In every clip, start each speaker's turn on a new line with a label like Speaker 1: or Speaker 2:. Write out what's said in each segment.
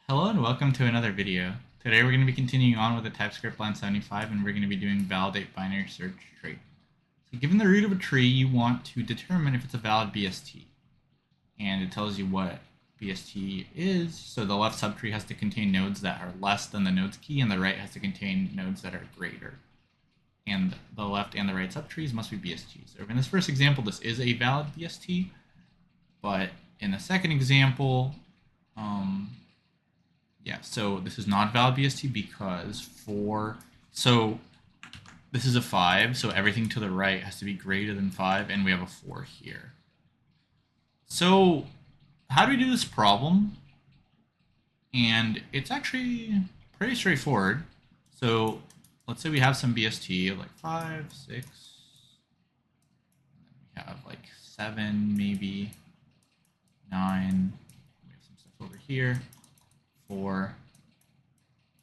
Speaker 1: Hello and welcome to another video. Today we're going to be continuing on with the Typescript line 75 and we're going to be doing validate binary search tree. So given the root of a tree, you want to determine if it's a valid BST. And it tells you what BST is. So the left subtree has to contain nodes that are less than the node's key and the right has to contain nodes that are greater. And the left and the right subtrees must be BST. So in this first example, this is a valid BST. But in the second example, so this is not valid BST because this is a 5, so everything to the right has to be greater than 5, and we have a 4 here. So how do we do this problem? And it's actually pretty straightforward. So let's say we have some BST, like 5, 6, we have like 7, maybe 9, we have some stuff over here, 4,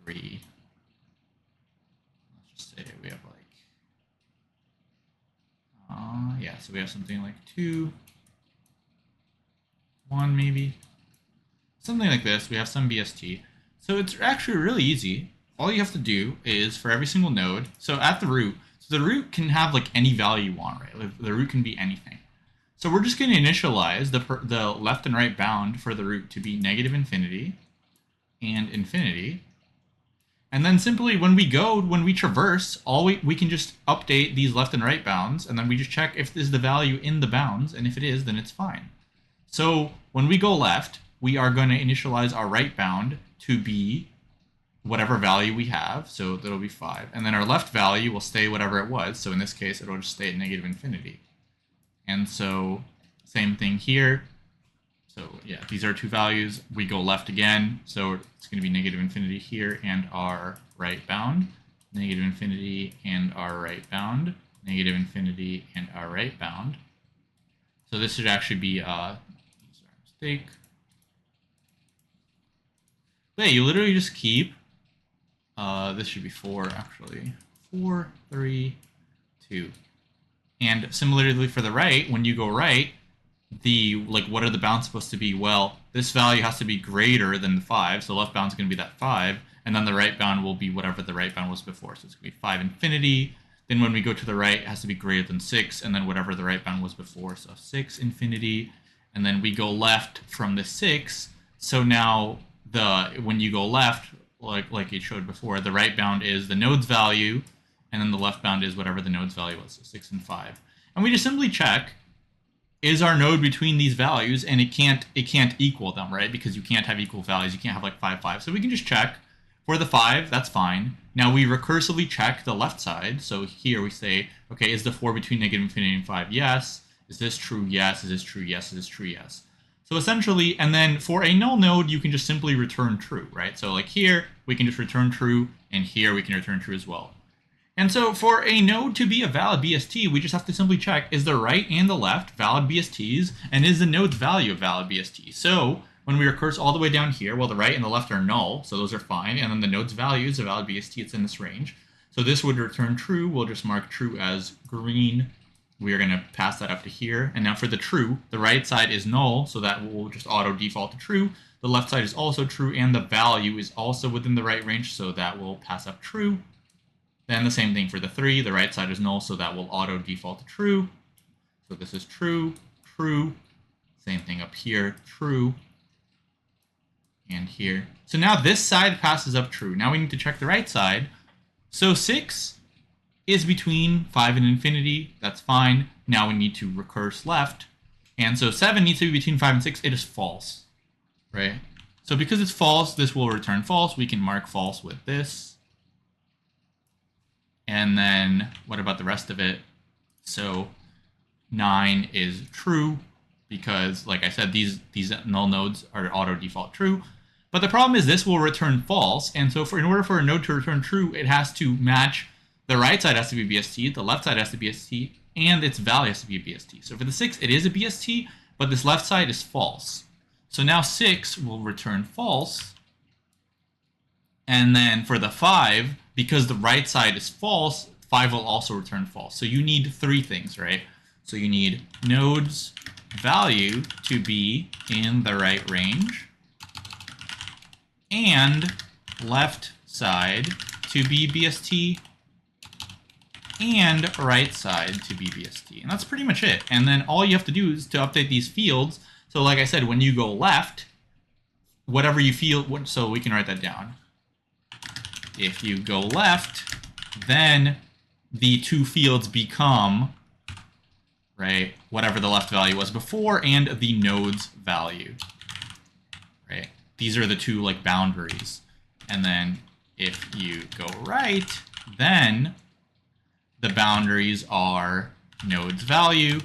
Speaker 1: 3. Let's just say we have like, so we have something like 2, 1 maybe, something like this. We have some BST. So it's actually really easy. All you have to do is for every single node, so at the root, so the root can have like any value you want, right? The root can be anything. So we're just going to initialize the left and right bound for the root to be -infinity and infinity. And then simply when we traverse, we can just update these left and right bounds, and then we just check if this is the value in the bounds, and if it is, then it's fine. So when we go left, we are going to initialize our right bound to be whatever value we have, so that'll be 5. And then our left value will stay whatever it was, so in this case, it'll just stay at -infinity. And so same thing here. So yeah, these are two values. We go left again, so it's going to be -infinity here and our right bound, -infinity and our right bound, -infinity and our right bound. So this should actually be a mistake. But yeah, you literally just keep. This should be 4 actually. 4, 3, 2. And similarly for the right, when you go right, what are the bounds supposed to be? Well, this value has to be greater than 5, so the left bound is going to be that 5, and then the right bound will be whatever the right bound was before, so it's going to be 5 infinity. Then when we go to the right, it has to be greater than 6, and then whatever the right bound was before, so 6 infinity. And then we go left from the 6, so now when you go left, like it showed before, the right bound is the node's value, and then the left bound is whatever the node's value was, so 6 and 5. And we just simply check, is our node between these values, and it can't equal them, right? Because you can't have equal values. You can't have like 5, 5. So we can just check for the 5, that's fine. Now we recursively check the left side. So here we say, okay, is the 4 between -infinity and 5? Yes. Is this true? Yes. Is this true? Yes. Is this true? Yes. So essentially, and then for a null node, you can just simply return true, right? So like here, we can just return true, and here we can return true as well. And so for a node to be a valid BST, we just have to simply check, is the right and the left valid BSTs, and is the node's value a valid BST? So when we recurse all the way down here, well, the right and the left are null, so those are fine, and then the node's value is a valid BST, it's in this range. So this would return true. We'll just mark true as green. We are going to pass that up to here. And now for the true, the right side is null, so that will just auto default to true. The left side is also true, and the value is also within the right range, so that will pass up true. Then the same thing for the 3. The right side is null, so that will auto default to true. So this is true, true. Same thing up here, true. And here. So now this side passes up true. Now we need to check the right side. So 6 is between 5 and infinity. That's fine. Now we need to recurse left. And so 7 needs to be between 5 and 6. It is false, right? So because it's false, this will return false. We can mark false with this. And then what about the rest of it? So 9 is true because, like I said, these null nodes are auto default true. But the problem is this will return false. And so in order for a node to return true, it has to match the right side has to be BST, the left side has to be BST, and its value has to be a BST. So for the 6, it is a BST, but this left side is false. So now 6 will return false. And then for the 5, because the right side is false, 5 will also return false. So you need 3 things, right? So you need node's value to be in the right range. and left side to be BST and right side to be BST. And that's pretty much it. And then all you have to do is to update these fields. So like I said, when you go left, whatever you feel, so we can write that down. If you go left, then the two fields become, right, whatever the left value was before and the node's value, right? These are the two like boundaries. And then if you go right, then the boundaries are node's value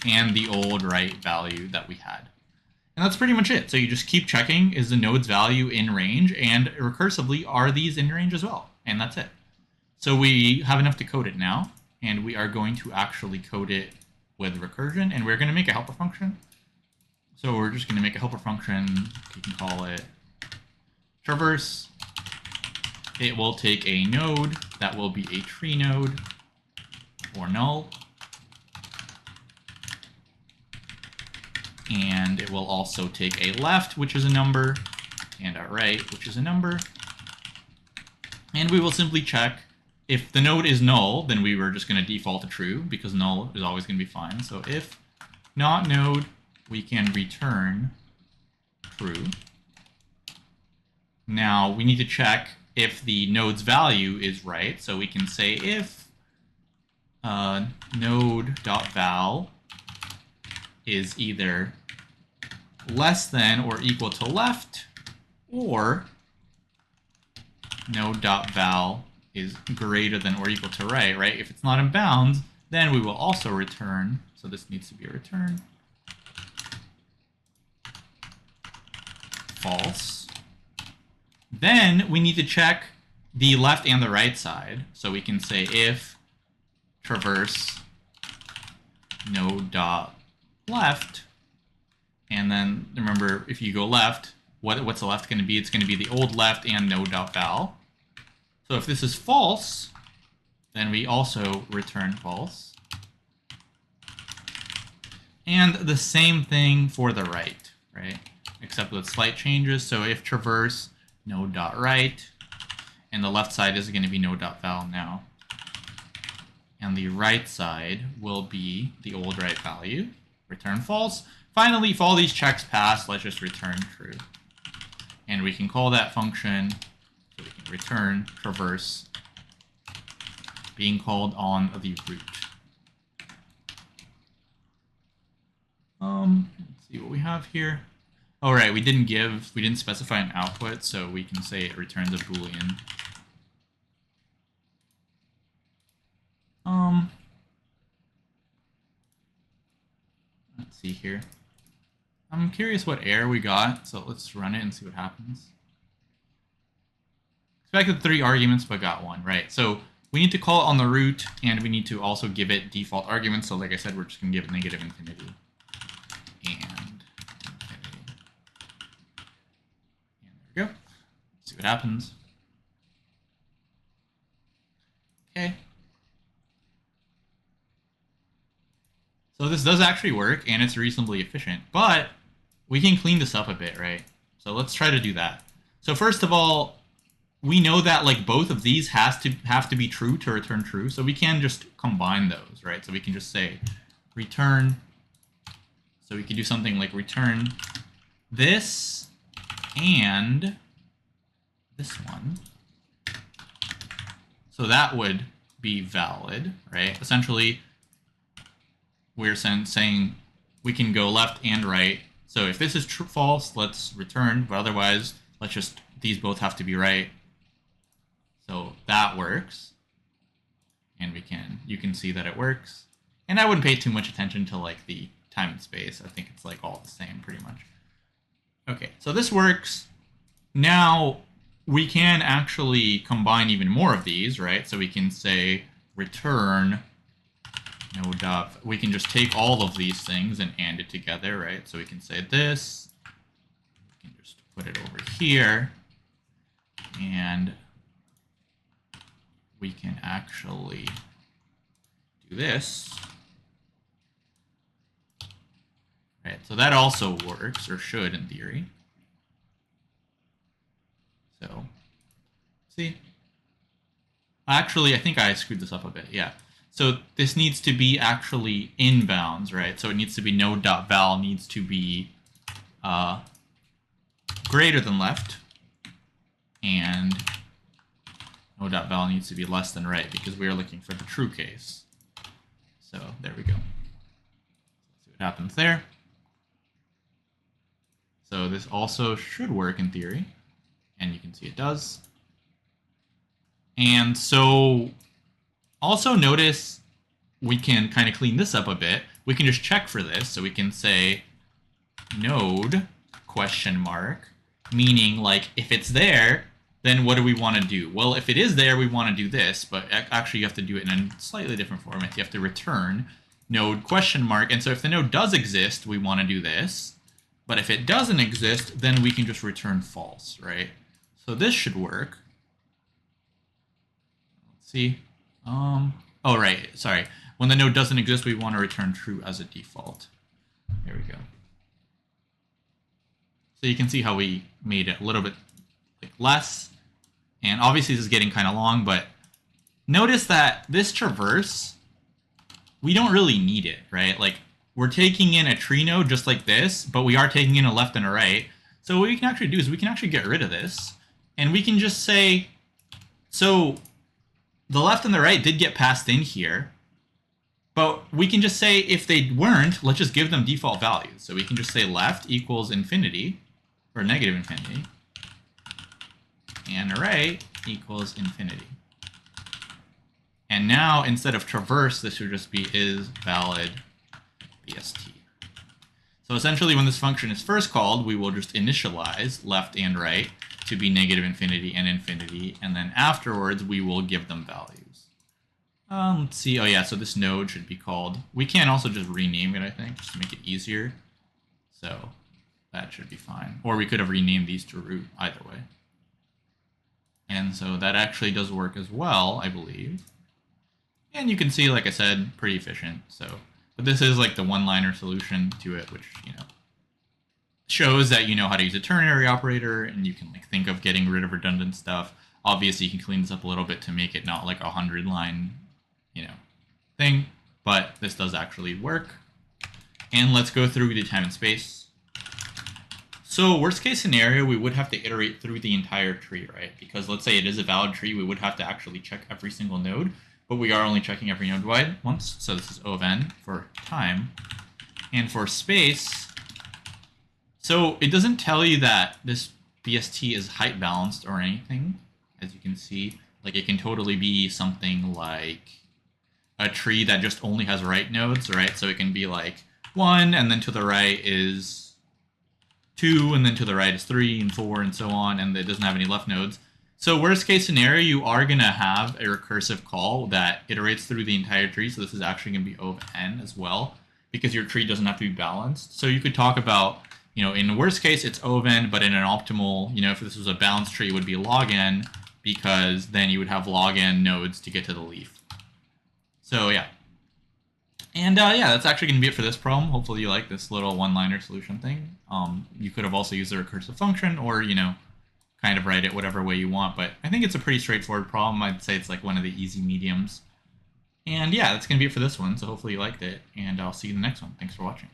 Speaker 1: and the old right value that we had. And that's pretty much it. So you just keep checking, is the node's value in range, and recursively, are these in range as well? And that's it. So we have enough to code it now, and we are going to actually code it with recursion, and we're going to make a helper function. So we're just going to make a helper function. You can call it traverse. It will take a node that will be a tree node or null. And it will also take a left, which is a number, and a right, which is a number. And we will simply check if the node is null, then we were just going to default to true because null is always going to be fine. So if not node, we can return true. Now we need to check if the node's value is right. So we can say if node.val is either less than or equal to left, or node.val is greater than or equal to right, right? If it's not in bounds, then we will also return, so this needs to be a return, false. Then we need to check the left and the right side. So we can say if traverse node.left, and then remember, if you go left, what's the left going to be? It's going to be the old left and node.val. So if this is false, then we also return false. And the same thing for the right, right? Except with slight changes. So if traverse node.right, and the left side is going to be node.val now. And the right side will be the old right value, return false. Finally, if all these checks pass, let's just return true. And we can call that function, so we can return traverse being called on the root. Let's see what we have here. Oh, right, we didn't specify an output, so we can say it returns a Boolean. Let's see here. I'm curious what error we got, so let's run it and see what happens. Expected 3 arguments, but got 1, right? So we need to call it on the root, and we need to also give it default arguments. So like I said, we're just going to give it negative infinity. And there we go. Let's see what happens. Okay. So this does actually work, and it's reasonably efficient, but we can clean this up a bit, right? So let's try to do that. So first of all, we know that like both of these have to be true to return true, so we can just combine those, right? So we can just say return. So we can do something like return this and this one. So that would be valid, right? Essentially, we're saying we can go left and right. So if this is true, false, let's return, but otherwise, let's just, these both have to be right. So that works. And you can see that it works. And I wouldn't pay too much attention to like the time and space. I think it's like all the same pretty much. Okay, so this works. Now we can actually combine even more of these, right? So we can say return we can just take all of these things and AND it together, right? So we can say this, we can just put it over here, and we can actually do this. Right, so that also works, or should in theory. See? Actually, I think I screwed this up a bit. Yeah. So this needs to be actually in bounds, right? So it needs to be node.val needs to be greater than left, and node.val needs to be less than right because we are looking for the true case. So there we go. Let's see what happens there. So this also should work in theory, and you can see it does. And so also notice we can kind of clean this up a bit. We can just check for this. So we can say node ? Meaning like if it's there, then what do we want to do? Well, if it is there, we want to do this, but actually you have to do it in a slightly different format. You have to return node ? And so if the node does exist, we want to do this. But if it doesn't exist, then we can just return false, right? So this should work. Let's see. Oh, right. Sorry. When the node doesn't exist, we want to return true as a default. There we go. So you can see how we made it a little bit less. And obviously this is getting kind of long, but notice that this traverse, we don't really need it, right? Like we're taking in a tree node just like this, but we are taking in a left and a right. So what we can actually do is we can actually get rid of this, and we can just say, so the left and the right did get passed in here, but we can just say if they weren't, let's just give them default values. So we can just say left equals infinity, or negative infinity, and right equals infinity. And now instead of traverse, this should just be is valid BST. So essentially when this function is first called, we will just initialize left and right to be negative infinity and infinity, and then afterwards we will give them values. Let's see, oh yeah, so this node should be called, we can also just rename it, I think, just to make it easier. So that should be fine. Or we could have renamed these to root, either way. And so that actually does work as well, I believe. And you can see, like I said, pretty efficient. So, but this is like the one-liner solution to it, which, you know, shows that you know how to use a ternary operator, and you can like think of getting rid of redundant stuff. Obviously, you can clean this up a little bit to make it not like a 100-line, you know, thing. But this does actually work. And let's go through the time and space. So worst case scenario, we would have to iterate through the entire tree, right? Because let's say it is a valid tree, we would have to actually check every single node, but we are only checking every node once. So this is O of n for time. And for space, so it doesn't tell you that this BST is height balanced or anything. As you can see, like it can totally be something like a tree that just only has right nodes, right? So it can be like 1, and then to the right is 2, and then to the right is 3 and 4 and so on, and it doesn't have any left nodes. So worst case scenario, you are going to have a recursive call that iterates through the entire tree. So this is actually going to be O of n as well, because your tree doesn't have to be balanced. So you could talk about, you know, in the worst case, it's O of n, but in an optimal, you know, if this was a balanced tree, it would be log n, because then you would have log n nodes to get to the leaf. So yeah. And yeah, that's actually going to be it for this problem. Hopefully you like this little one-liner solution thing. You could have also used a recursive function, or, you know, kind of write it whatever way you want. But I think it's a pretty straightforward problem. I'd say it's like one of the easy mediums. And yeah, that's going to be it for this one. So hopefully you liked it, and I'll see you in the next one. Thanks for watching.